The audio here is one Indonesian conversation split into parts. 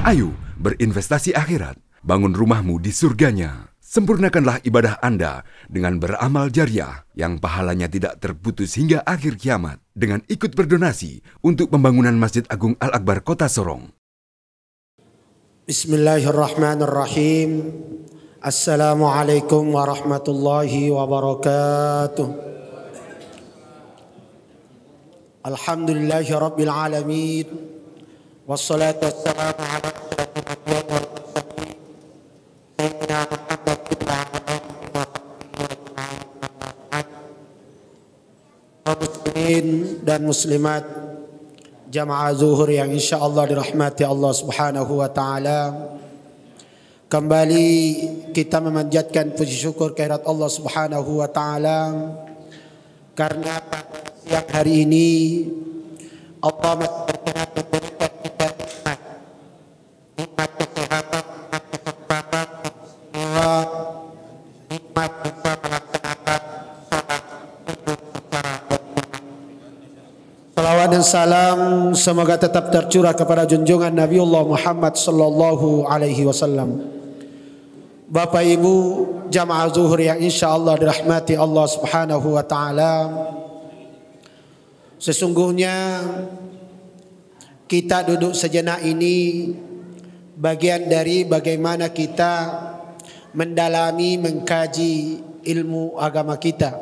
Ayo berinvestasi akhirat, bangun rumahmu di surganya. Sempurnakanlah ibadah Anda dengan beramal jariah yang pahalanya tidak terputus hingga akhir kiamat dengan ikut berdonasi untuk pembangunan Masjid Agung Al-Akbar Kota Sorong. Bismillahirrahmanirrahim. Assalamualaikum warahmatullahi wabarakatuh. Alhamdulillahi rabbil alamin. Wassalatu wassalamu ala muslimin dan muslimat jamaah zuhur yang insyaallah dirahmati Allah Subhanahu wa taala. Kembali kita memanjatkan puji syukur kehadirat Allah Subhanahu wa taala karena siang hari ini Allah memberikan kita nikmat kesehatan, nikmat bisa melaksanakan salat idul fitri. Salawat dan salam semoga tetap tercurah kepada junjungan Nabiullah Muhammad sallallahu alaihi wasallam. Bapak Ibu jamaah zuhur yang insyaallah dirahmati Allah Subhanahu wa taala. Sesungguhnya kita duduk sejenak ini bagian dari bagaimana kita mendalami, mengkaji ilmu agama kita,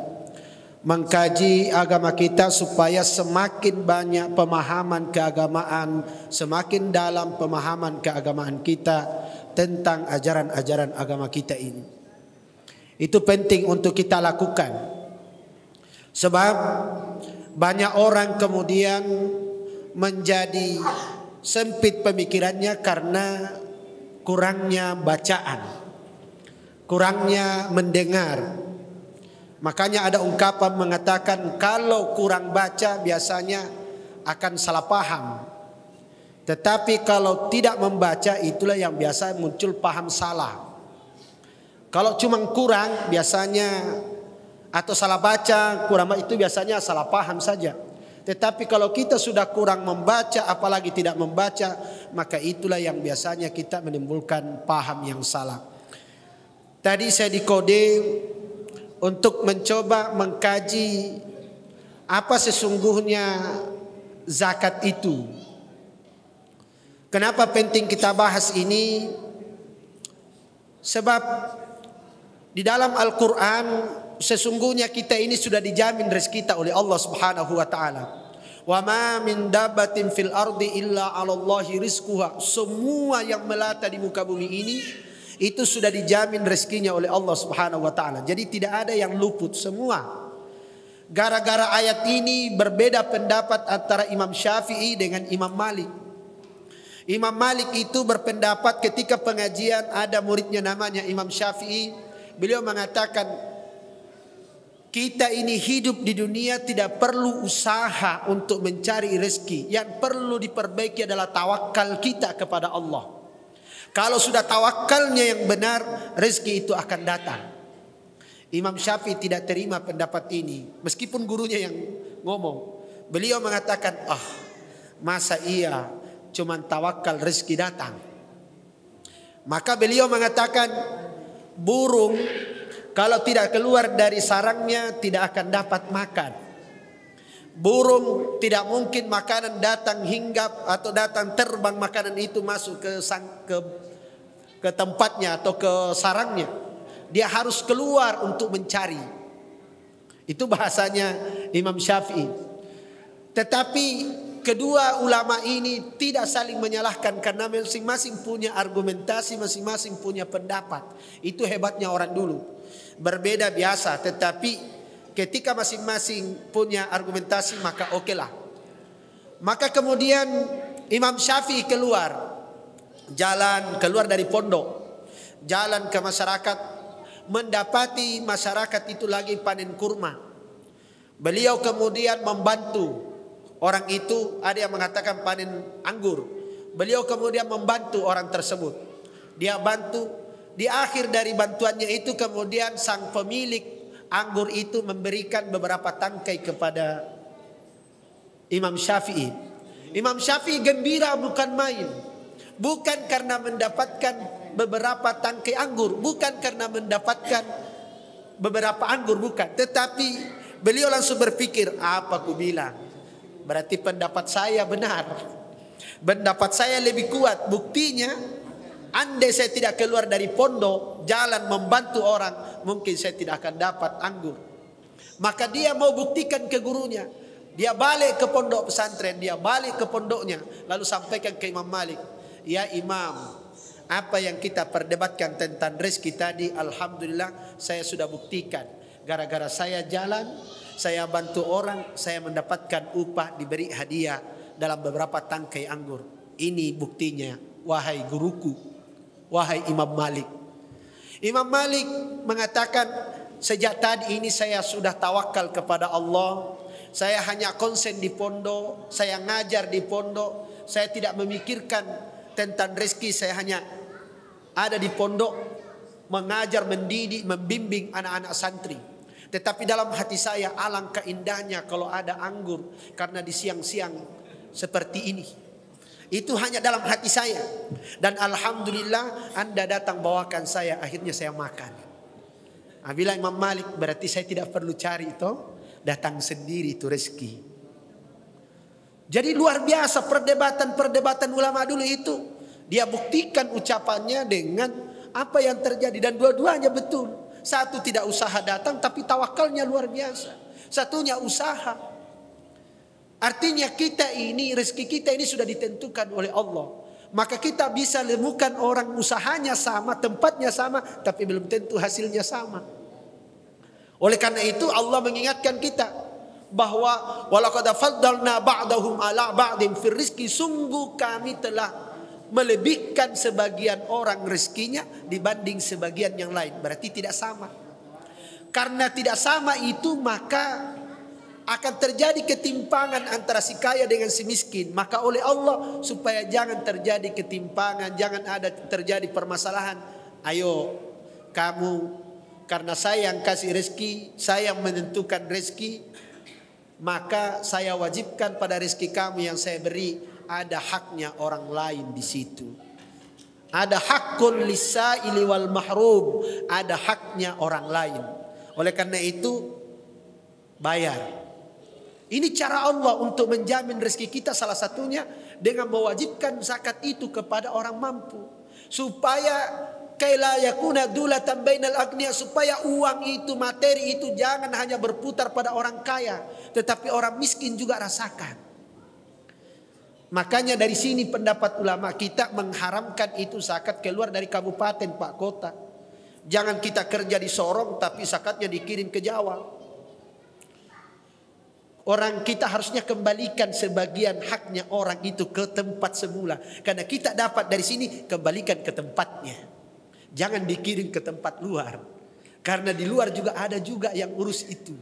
mengkaji agama kita supaya semakin banyak pemahaman keagamaan, semakin dalam pemahaman keagamaan kita tentang ajaran-ajaran agama kita ini. Itu penting untuk kita lakukan. Sebab banyak orang kemudian menjadi sempit pemikirannya karena kurangnya bacaan, kurangnya mendengar. Makanya ada ungkapan mengatakan kalau kurang baca biasanya akan salah paham. Tetapi kalau tidak membaca itulah yang biasa muncul paham salah. Kalau cuma kurang biasanya atau salah baca, kurang itu biasanya salah paham saja. Tetapi kalau kita sudah kurang membaca apalagi tidak membaca, maka itulah yang biasanya kita menimbulkan paham yang salah. Tadi saya dikode untuk mencoba mengkaji apa sesungguhnya zakat itu. Kenapa penting kita bahas ini? Sebab di dalam Al-Quran sesungguhnya kita ini sudah dijamin rezeki kita oleh Allah Subhanahu wa taala. Wa ma min dabbatin fil ardi illa 'alallahi rizquha. Semua yang melata di muka bumi ini itu sudah dijamin rezekinya oleh Allah Subhanahu wa taala. Jadi tidak ada yang luput, semua. Gara-gara ayat ini berbeda pendapat antara Imam Syafi'i dengan Imam Malik. Imam Malik itu berpendapat ketika pengajian ada muridnya namanya Imam Syafi'i, beliau mengatakan kita ini hidup di dunia tidak perlu usaha untuk mencari rezeki. Yang perlu diperbaiki adalah tawakal kita kepada Allah. Kalau sudah tawakalnya yang benar, rezeki itu akan datang. Imam Syafi'i tidak terima pendapat ini. Meskipun gurunya yang ngomong. Beliau mengatakan, masa iya cuman tawakal rezeki datang. Maka beliau mengatakan, burung kalau tidak keluar dari sarangnya tidak akan dapat makan. Burung tidak mungkin makanan datang hinggap atau datang terbang makanan itu masuk ke tempatnya atau ke sarangnya. Dia harus keluar untuk mencari. Itu bahasanya Imam Syafi'i. Tetapi kedua ulama ini tidak saling menyalahkan karena masing-masing punya argumentasi, masing-masing punya pendapat. Itu hebatnya orang dulu. Berbeda biasa, tetapi ketika masing-masing punya argumentasi maka okelah. Maka kemudian Imam Syafi'i keluar dari pondok, jalan ke masyarakat, mendapati masyarakat itu lagi panen kurma. Beliau kemudian membantu orang itu, ada yang mengatakan panen anggur. Beliau kemudian membantu orang tersebut. Dia bantu. Di akhir dari bantuannya itu kemudian sang pemilik anggur itu memberikan beberapa tangkai kepada Imam Syafi'i. Imam Syafi'i gembira bukan main. bukan karena mendapatkan beberapa tangkai anggur, bukan karena mendapatkan beberapa anggur, bukan. Tetapi beliau langsung berpikir, apa ku bilang? Berarti pendapat saya benar. Pendapat saya lebih kuat. Buktinya, andai saya tidak keluar dari pondok, jalan membantu orang, mungkin saya tidak akan dapat anggur. Maka dia mau buktikan ke gurunya. Dia balik ke pondok pesantren, dia balik ke pondoknya, lalu sampaikan ke Imam Malik, ya Imam, apa yang kita perdebatkan tentang rezeki tadi, alhamdulillah saya sudah buktikan. Gara-gara saya jalan, saya bantu orang, saya mendapatkan upah, diberi hadiah dalam beberapa tangkai anggur. Ini buktinya, wahai guruku, wahai Imam Malik. Imam Malik mengatakan, sejak tadi ini saya sudah tawakal kepada Allah. Saya hanya konsen di pondok, saya ngajar di pondok, saya tidak memikirkan tentang rezeki, saya hanya ada di pondok mengajar, mendidik, membimbing anak-anak santri. Tetapi dalam hati saya, alangkah indahnya kalau ada anggur karena di siang-siang seperti ini. Itu hanya dalam hati saya. Dan alhamdulillah Anda datang bawakan saya, akhirnya saya makan. Bila Imam Malik, berarti saya tidak perlu cari itu. Datang sendiri itu rezeki. Jadi luar biasa perdebatan ulama dulu itu. Dia buktikan ucapannya dengan apa yang terjadi. Dan dua-duanya betul. Satu tidak usaha datang, tapi tawakalnya luar biasa. Satunya usaha. Artinya kita ini, rezeki kita ini sudah ditentukan oleh Allah. Maka kita bisa temukan orang usahanya sama, tempatnya sama, tapi belum tentu hasilnya sama. Oleh karena itu Allah mengingatkan kita bahwa walaqad faddalna ba'dahum ala ba'din fir rizqi, sungguh kami telah melebihkan sebagian orang rezekinya dibanding sebagian yang lain. Berarti tidak sama. Karena tidak sama itu maka akan terjadi ketimpangan antara si kaya dengan si miskin. Maka oleh Allah supaya jangan terjadi ketimpangan, jangan ada terjadi permasalahan, ayo kamu, karena saya yang kasih rezeki, saya yang menentukan rezeki, maka saya wajibkan pada rezeki kamu yang saya beri ada haknya orang lain di situ. Ada hakun lisaili wal mahrum, ada haknya orang lain. Oleh karena itu bayar. Ini cara Allah untuk menjamin rezeki kita, salah satunya dengan mewajibkan zakat itu kepada orang mampu, supaya kaila yakuna dulatan bainal agniya, supaya uang itu, materi itu jangan hanya berputar pada orang kaya, tetapi orang miskin juga rasakan. Makanya dari sini pendapat ulama kita mengharamkan itu zakat keluar dari kabupaten pak kota. Jangan kita kerja di Sorong tapi zakatnya dikirim ke Jawa. Orang kita harusnya kembalikan sebagian haknya orang itu ke tempat semula. Karena kita dapat dari sini, kembalikan ke tempatnya. Jangan dikirim ke tempat luar. Karena di luar juga ada juga yang urus itu.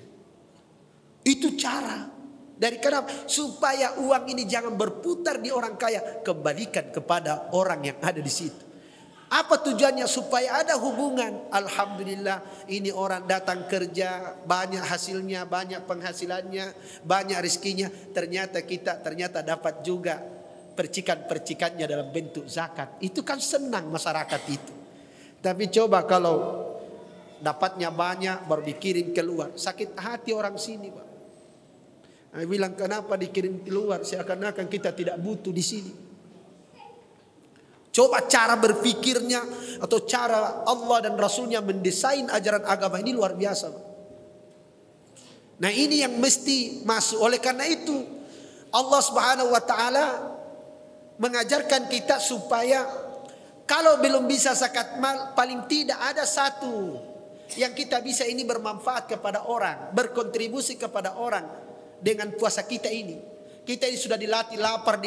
Itu cara. Dari kenapa? Supaya uang ini jangan berputar di orang kaya. Kembalikan kepada orang yang ada di situ. Apa tujuannya? Supaya ada hubungan. Alhamdulillah ini orang datang kerja, banyak hasilnya, banyak penghasilannya, banyak rezekinya. Ternyata kita dapat juga percikan-percikannya dalam bentuk zakat. Itu kan senang masyarakat itu. Tapi coba kalau dapatnya banyak baru dikirim keluar, sakit hati orang sini, Pak. Saya bilang kenapa dikirim keluar? Seakan-akan kita tidak butuh di sini. Coba cara berpikirnya atau cara Allah dan Rasulnya mendesain ajaran agama ini luar biasa, Pak. Nah ini yang mesti masuk. Oleh karena itu Allah Subhanahu Wa Taala mengajarkan kita supaya kalau belum bisa zakat mal, paling tidak ada satu yang kita bisa ini bermanfaat kepada orang, berkontribusi kepada orang dengan puasa kita ini. Kita ini sudah dilatih lapar,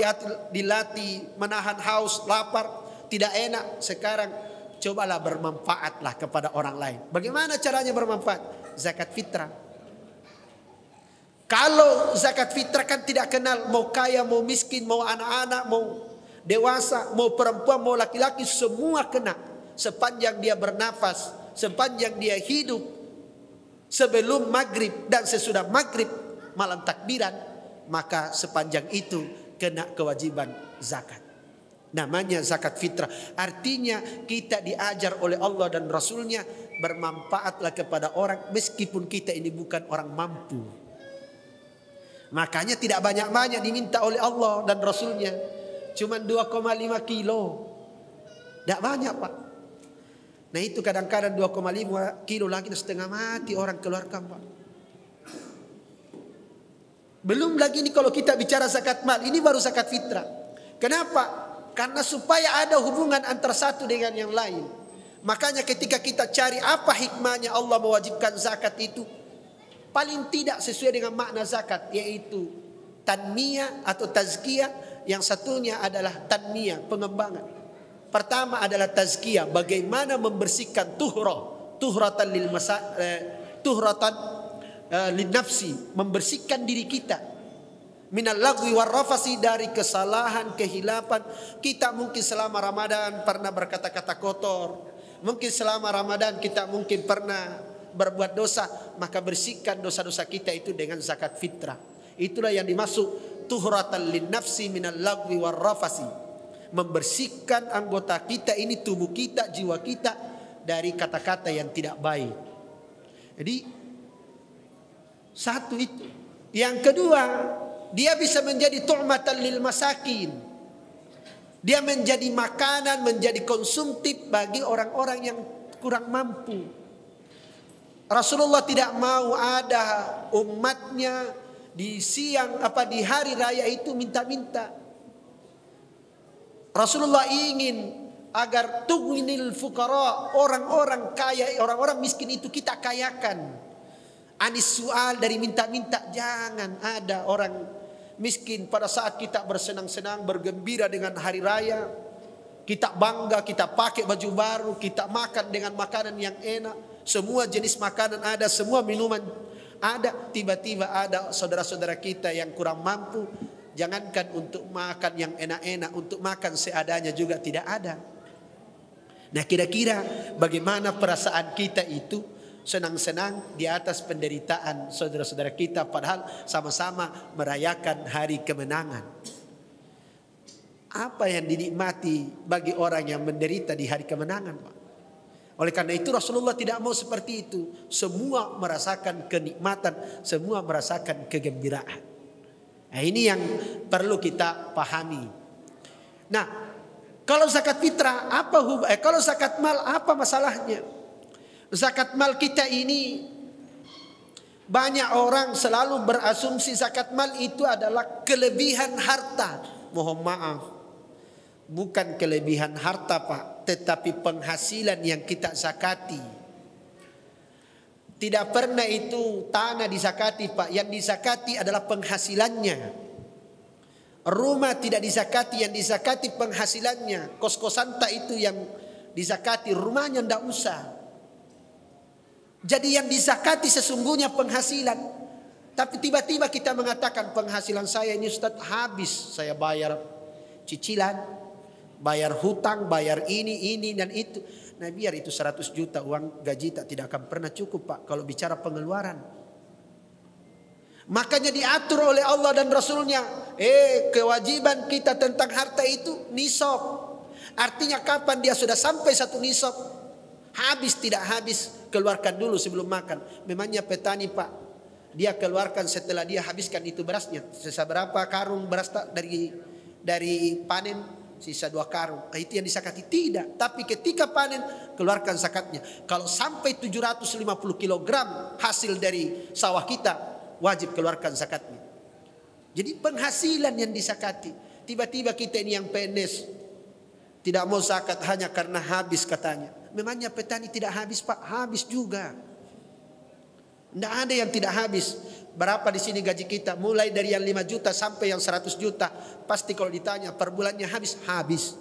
dilatih menahan haus, lapar, tidak enak. Sekarang cobalah bermanfaatlah kepada orang lain. Bagaimana caranya bermanfaat? Zakat fitrah. Kalau zakat fitrah kan tidak kenal mau kaya, mau miskin, mau anak-anak, mau dewasa, mau perempuan, mau laki-laki, semua kena. Sepanjang dia bernafas, sepanjang dia hidup, sebelum maghrib dan sesudah maghrib, malam takbiran, maka sepanjang itu kena kewajiban zakat. Namanya zakat fitrah. Artinya kita diajar oleh Allah dan Rasulnya, bermanfaatlah kepada orang meskipun kita ini bukan orang mampu. Makanya tidak banyak-banyak diminta oleh Allah dan Rasulnya. Cuma 2,5 kilo. Tidak banyak Pak. Nah itu kadang-kadang 2,5 kilo lagi setengah mati orang keluarkan Pak. Belum lagi ini kalau kita bicara zakat mal, ini baru zakat fitrah. Kenapa? Karena supaya ada hubungan antara satu dengan yang lain. Makanya ketika kita cari apa hikmahnya Allah mewajibkan zakat itu, paling tidak sesuai dengan makna zakat, yaitu tanmiyah atau tazkiyah. Yang satunya adalah tanmiyah, pengembangan. Pertama adalah tazkiyah, bagaimana membersihkan tuhratan lin nafsi, membersihkan diri kita minal lagwi war rafasi, dari kesalahan, kehilapan. Kita mungkin selama Ramadan pernah berkata-kata kotor, mungkin selama Ramadan kita mungkin pernah berbuat dosa, maka bersihkan dosa-dosa kita itu dengan zakat fitrah. Itulah yang dimaksud tuhratan lin nafsi minal lagwi war rafasi, membersihkan anggota kita ini, tubuh kita, jiwa kita dari kata-kata yang tidak baik. Jadi satu itu. Yang kedua, dia bisa menjadi tu'matan lil masakin. Dia menjadi makanan, menjadi konsumtif bagi orang-orang yang kurang mampu. Rasulullah tidak mau ada umatnya di di hari raya itu minta-minta. Rasulullah ingin agar tughnil fuqara, orang-orang kaya, orang-orang miskin itu kita kayakan. Anis sual, dari minta-minta. Jangan ada orang miskin pada saat kita bersenang-senang, bergembira dengan hari raya. Kita bangga, kita pakai baju baru, kita makan dengan makanan yang enak. Semua jenis makanan ada, semua minuman ada. Tiba-tiba ada saudara-saudara kita yang kurang mampu. Jangankan untuk makan yang enak-enak, untuk makan seadanya juga tidak ada. Nah kira-kira bagaimana perasaan kita itu? Senang-senang di atas penderitaan saudara-saudara kita, padahal sama-sama merayakan hari kemenangan. Apa yang dinikmati bagi orang yang menderita di hari kemenangan, Pak? Oleh karena itu Rasulullah tidak mau seperti itu. Semua merasakan kenikmatan, semua merasakan kegembiraan. Nah, ini yang perlu kita pahami. Nah, kalau zakat fitrah kalau zakat mal apa masalahnya? Zakat mal kita ini, banyak orang selalu berasumsi zakat mal itu adalah kelebihan harta. Mohon maaf, bukan kelebihan harta Pak, tetapi penghasilan yang kita zakati. Tidak pernah itu tanah disakati Pak, yang disakati adalah penghasilannya. Rumah tidak disakati, yang disakati penghasilannya. Kos-kosan tak itu yang disakati, rumahnya tidak usah. Jadi yang dizakati sesungguhnya penghasilan. Tapi tiba-tiba kita mengatakan penghasilan saya ini Ustaz habis. Saya bayar cicilan, bayar hutang, bayar ini dan itu. Nah biar itu 100 juta uang gaji tidak akan pernah cukup Pak kalau bicara pengeluaran. Makanya diatur oleh Allah dan Rasulnya. Kewajiban kita tentang harta itu nisab. Artinya kapan dia sudah sampai satu nisab, habis tidak habis, keluarkan dulu sebelum makan. Memangnya petani Pak, dia keluarkan setelah dia habiskan itu berasnya. Sisa berapa karung beras dari panen, sisa 2 karung. Nah, itu yang disakati. Tidak. Tapi ketika panen, keluarkan zakatnya. Kalau sampai 750 kg hasil dari sawah kita, wajib keluarkan zakatnya. Jadi penghasilan yang disakati. Tiba-tiba kita ini yang PNS tidak mau zakat hanya karena habis katanya. Memangnya petani tidak habis Pak? Habis juga. Tidak ada yang tidak habis. Berapa di sini gaji kita? Mulai dari yang 5 juta sampai yang 100 juta. Pasti kalau ditanya per bulannya habis? Habis.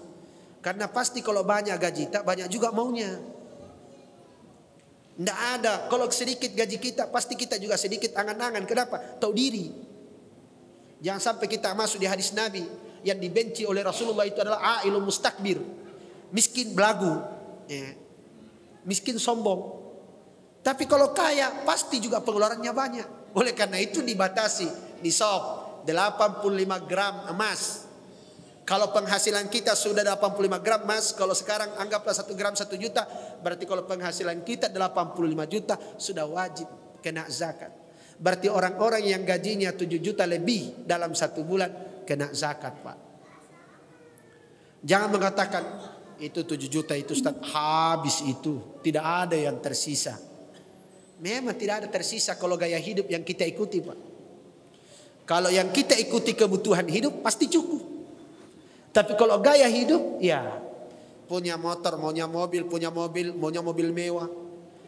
Karena pasti kalau banyak gaji tak banyak juga maunya. Tidak ada. Kalau sedikit gaji kita pasti kita juga sedikit angan-angan. Kenapa? Tahu diri. Jangan sampai kita masuk di hadis Nabi yang dibenci oleh Rasulullah itu adalah ailun mustakbir. Miskin belagu. Miskin sombong. Tapi kalau kaya pasti juga pengeluarannya banyak. Oleh karena itu dibatasi nisab 85 gram emas. Kalau penghasilan kita sudah 85 gram emas, kalau sekarang anggaplah 1 gram 1 juta, berarti kalau penghasilan kita 85 juta sudah wajib kena zakat. Berarti orang-orang yang gajinya 7 juta lebih dalam 1 bulan kena zakat, Pak. Jangan mengatakan itu 7 juta itu Ustaz, habis itu, tidak ada yang tersisa. Memang tidak ada tersisa kalau gaya hidup yang kita ikuti, Pak. Kalau yang kita ikuti kebutuhan hidup pasti cukup. Tapi kalau gaya hidup, ya punya motor, maunya mobil, maunya mobil mewah.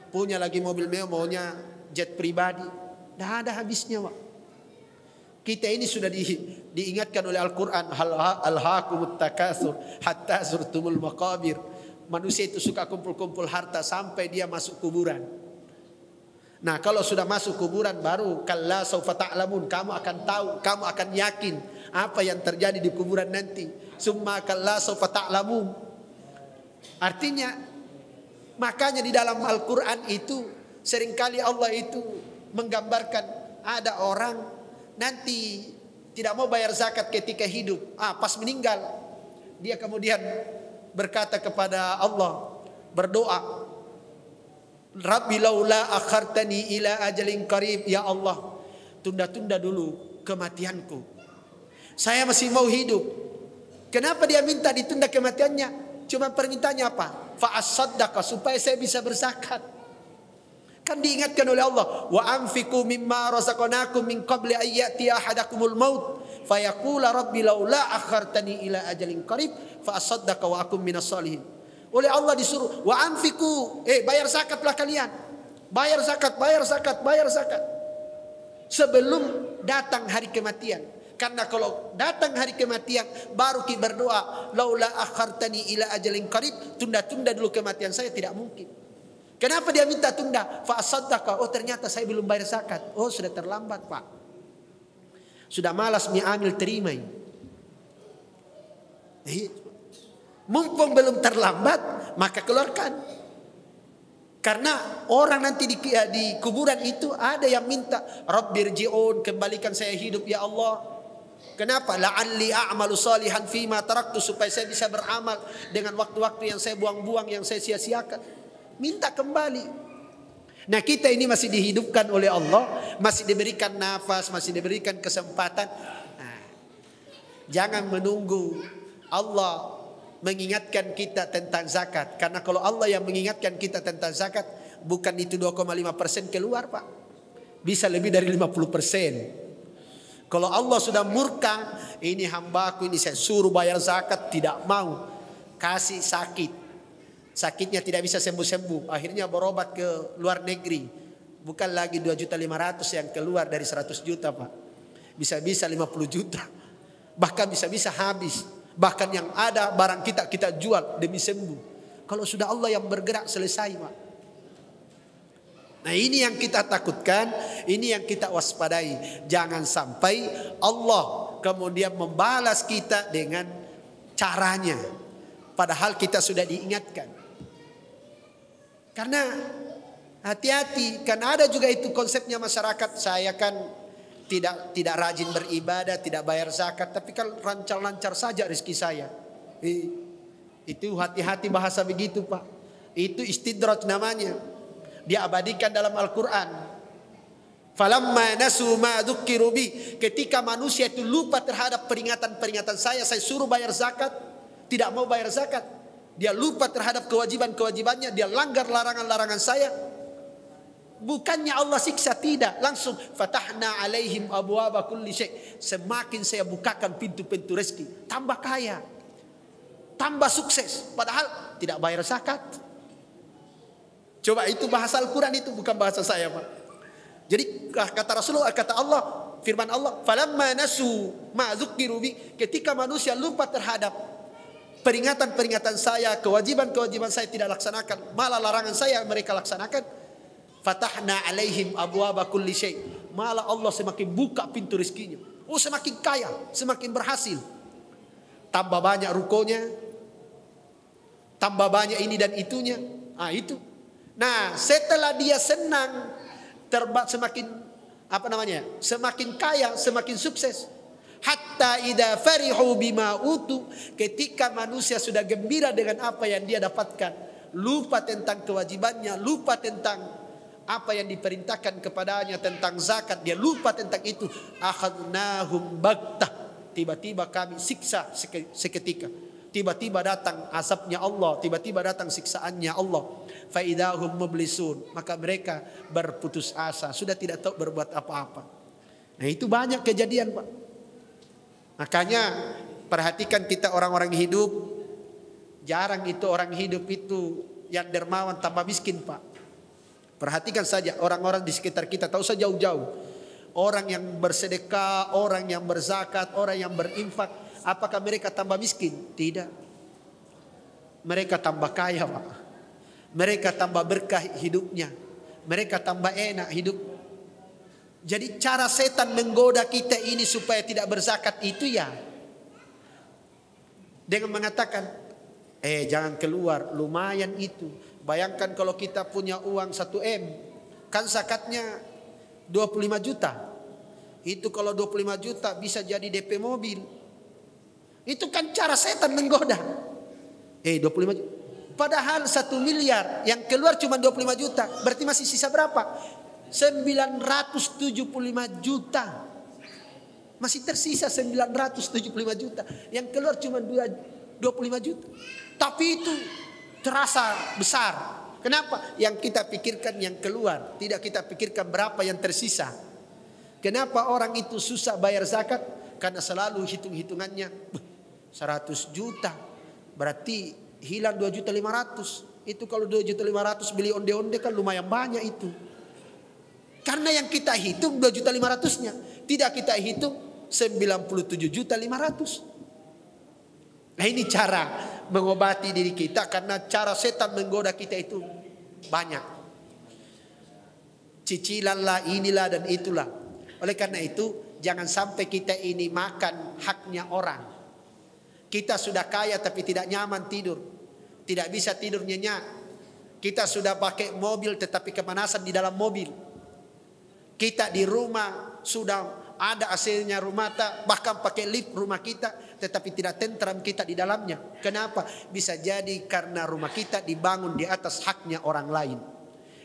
Punya lagi mobil mewah, maunya jet pribadi. Tidak ada habisnya, Pak. Kita ini sudah diingatkan oleh Al-Quran. Alhaakumut takatsur hatta zurtumul maqabir. Manusia itu suka kumpul-kumpul harta sampai dia masuk kuburan. Nah, kalau sudah masuk kuburan baru kalla saufa ta'lamun, kamu akan tahu, kamu akan yakin apa yang terjadi di kuburan nanti. Summa kalla saufa ta'lamun. Artinya, makanya di dalam Al-Quran itu seringkali Allah itu menggambarkan ada orang nanti tidak mau bayar zakat ketika hidup. Pas meninggal dia kemudian berkata kepada Allah, berdoa, Rabbi laula akhartani ila ajalin qarib, ya Allah, tunda-tunda dulu kematianku. Saya masih mau hidup. Kenapa dia minta ditunda kematiannya? Cuma permintaannya apa? Fa as-saddaqa, supaya saya bisa berzakat. Kan diingatkan oleh Allah, wa anfiqu mimma razaqnakum min qabli an ya'tiya ahadakumul maut fayaqula rabbi laula akhartani ila ajalin qarib fa as-saddaqa wa akum minas shalihin. Oleh Allah disuruh, wa anfiqu, bayar zakatlah kalian. Bayar zakat, bayar zakat, bayar zakat. Sebelum datang hari kematian. Karena kalau datang hari kematian baru kita berdoa, laula akhartani ila ajalin qarib, tunda-tunda dulu kematian saya, tidak mungkin. Kenapa dia minta tunda? Fa as-saddaqa, ternyata saya belum bayar zakat. Sudah terlambat, Pak. Sudah malas amil terima. Mumpung belum terlambat, maka keluarkan. Karena orang nanti di kuburan itu ada yang minta, Rabbirji'un, kembalikan saya hidup ya Allah. Kenapa? La'alli a'malu salihan fima taraktu, supaya saya bisa beramal dengan waktu-waktu yang saya buang-buang, yang saya sia-siakan. Minta kembali. Nah, kita ini masih dihidupkan oleh Allah, masih diberikan nafas, masih diberikan kesempatan. Nah, jangan menunggu Allah mengingatkan kita tentang zakat. Karena kalau Allah yang mengingatkan kita tentang zakat, bukan itu 2,5% keluar, Pak. Bisa lebih dari 50%. Kalau Allah sudah murka, ini hambaku ini saya suruh bayar zakat, tidak mau. Kasih sakit. Sakitnya tidak bisa sembuh-sembuh. Akhirnya berobat ke luar negeri. Bukan lagi 2.500.000 yang keluar dari 100 juta, Pak. Bisa-bisa 50 juta. Bahkan bisa-bisa habis. Bahkan yang ada barang kita jual demi sembuh. Kalau sudah Allah yang bergerak, selesai, Pak. Nah, ini yang kita takutkan, ini yang kita waspadai. Jangan sampai Allah kemudian membalas kita dengan caranya, padahal kita sudah diingatkan. Karena hati-hati, kan ada juga itu konsepnya masyarakat. Saya kan tidak rajin beribadah, tidak bayar zakat, tapi kan lancar-lancar saja rezeki saya. Itu hati-hati bahasa begitu, Pak. Itu istidraj namanya. Dia abadikan dalam Al-Quran. Falamma nasu ma dzukkiru bi, ketika manusia itu lupa terhadap peringatan-peringatan saya suruh bayar zakat, tidak mau bayar zakat. Dia lupa terhadap kewajiban-kewajibannya, dia langgar larangan-larangan saya. Bukannya Allah siksa, tidak, langsung fatahna alaihim abwaaba kulli syai'. Semakin saya bukakan pintu-pintu rezeki, tambah kaya, tambah sukses, padahal tidak bayar zakat. Coba, itu bahasa Al-Quran, itu bukan bahasa saya, Pak. Jadi kata Rasulullah, kata Allah, firman Allah, falamma nasu ma dzukkiru bi, ketika manusia lupa terhadap peringatan-peringatan saya, kewajiban-kewajiban saya tidak laksanakan, malah larangan saya mereka laksanakan. Fatahna alaihim abwaaba kulli syai'. Malah Allah semakin buka pintu rezekinya. Semakin kaya, semakin berhasil. Tambah banyak rukonya, tambah banyak ini dan itunya. Itu. Nah, setelah dia senang, semakin semakin kaya, semakin sukses. Hatta idza farihu bima utu, ketika manusia sudah gembira dengan apa yang dia dapatkan, lupa tentang kewajibannya, lupa tentang apa yang diperintahkan kepadanya tentang zakat, dia lupa tentang itu. Akhadnahum baghtah, tiba-tiba kami siksa seketika. Tiba-tiba datang azabnya Allah, tiba-tiba datang siksaannya Allah. Fa idahum mublisun, maka mereka berputus asa, sudah tidak tahu berbuat apa-apa. Nah, itu banyak kejadian, Pak. Makanya perhatikan kita orang-orang hidup, jarang itu orang hidup itu yang dermawan tambah miskin, Pak. Perhatikan saja orang-orang di sekitar kita, tahu saja jauh-jauh. Orang yang bersedekah, orang yang berzakat, orang yang berinfak, apakah mereka tambah miskin? Tidak. Mereka tambah kaya, Pak. Mereka tambah berkah hidupnya. Mereka tambah enak hidup. Jadi cara setan menggoda kita ini supaya tidak berzakat itu ya dengan mengatakan, jangan keluar, lumayan itu. Bayangkan kalau kita punya uang 1M, kan zakatnya 25 juta. Itu kalau 25 juta bisa jadi DP mobil. Itu kan cara setan menggoda. 25 juta. Padahal 1 miliar yang keluar cuma 25 juta. Berarti masih sisa berapa? 975 juta. Masih tersisa 975 juta. Yang keluar cuma 25 juta. Tapi itu terasa besar. Kenapa? Yang kita pikirkan yang keluar, tidak kita pikirkan berapa yang tersisa. Kenapa orang itu susah bayar zakat? Karena selalu hitung-hitungannya 100 juta. Berarti hilang 2.500.000. Itu kalau 2.500.000 beli onde-onde kan lumayan banyak itu. Karena yang kita hitung 2.500.000-nya, tidak kita hitung 97.500.000. Nah, ini cara mengobati diri kita, karena cara setan menggoda kita itu banyak. Cicilan lah, inilah dan itulah. Oleh karena itu, jangan sampai kita ini makan haknya orang. Kita sudah kaya tapi tidak nyaman tidur. Tidak bisa tidur nyenyak. Kita sudah pakai mobil tetapi kepanasan di dalam mobil. Kita di rumah sudah ada AC-nya rumah, bahkan pakai lift rumah kita, tetapi tidak tentram kita di dalamnya. Kenapa? Bisa jadi karena rumah kita dibangun di atas haknya orang lain.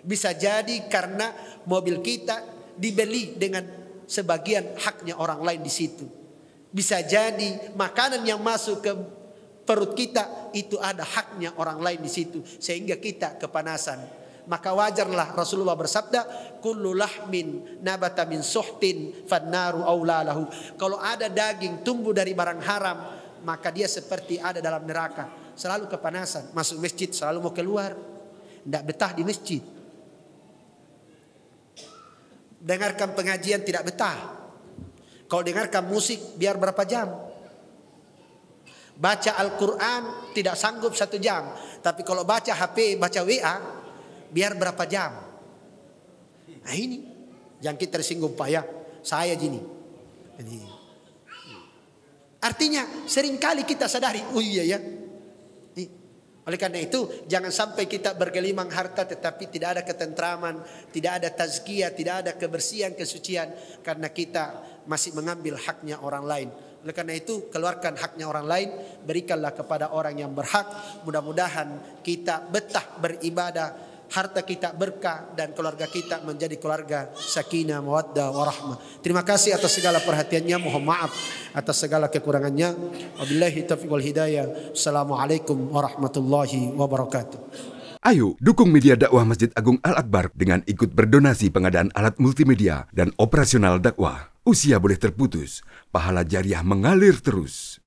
Bisa jadi karena mobil kita dibeli dengan sebagian haknya orang lain di situ. Bisa jadi makanan yang masuk ke perut kita itu ada haknya orang lain di situ, sehingga kita kepanasan. Maka wajarlah Rasulullah bersabda, kullu lahmin nabata min suhtin fannaru aulalahu. Kalau ada daging tumbuh dari barang haram, maka dia seperti ada dalam neraka. Selalu kepanasan, masuk masjid selalu mau keluar, tidak betah di masjid. Dengarkan pengajian tidak betah. Kalau dengarkan musik biar berapa jam. Baca Al-Quran tidak sanggup 1 jam. Tapi kalau baca HP, baca WA, biar berapa jam. Nah, ini yang kita tersinggung, Pak, ya. Saya gini. Artinya seringkali kita sadari, oh iya ya. Oleh karena itu jangan sampai kita bergelimang harta tetapi tidak ada ketentraman, tidak ada tazkiyah, tidak ada kebersihan, kesucian, karena kita masih mengambil haknya orang lain. Oleh karena itu keluarkan haknya orang lain, berikanlah kepada orang yang berhak. Mudah-mudahan kita betah beribadah, harta kita berkah, dan keluarga kita menjadi keluarga sakinah, mawaddah, warahmah. Terima kasih atas segala perhatiannya. Mohon maaf atas segala kekurangannya. Wabillahi taufiq wal hidayah. Assalamualaikum warahmatullahi wabarakatuh. Ayo dukung media dakwah Masjid Agung Al-Akbar dengan ikut berdonasi pengadaan alat multimedia dan operasional dakwah. Usia boleh terputus, pahala jariah mengalir terus.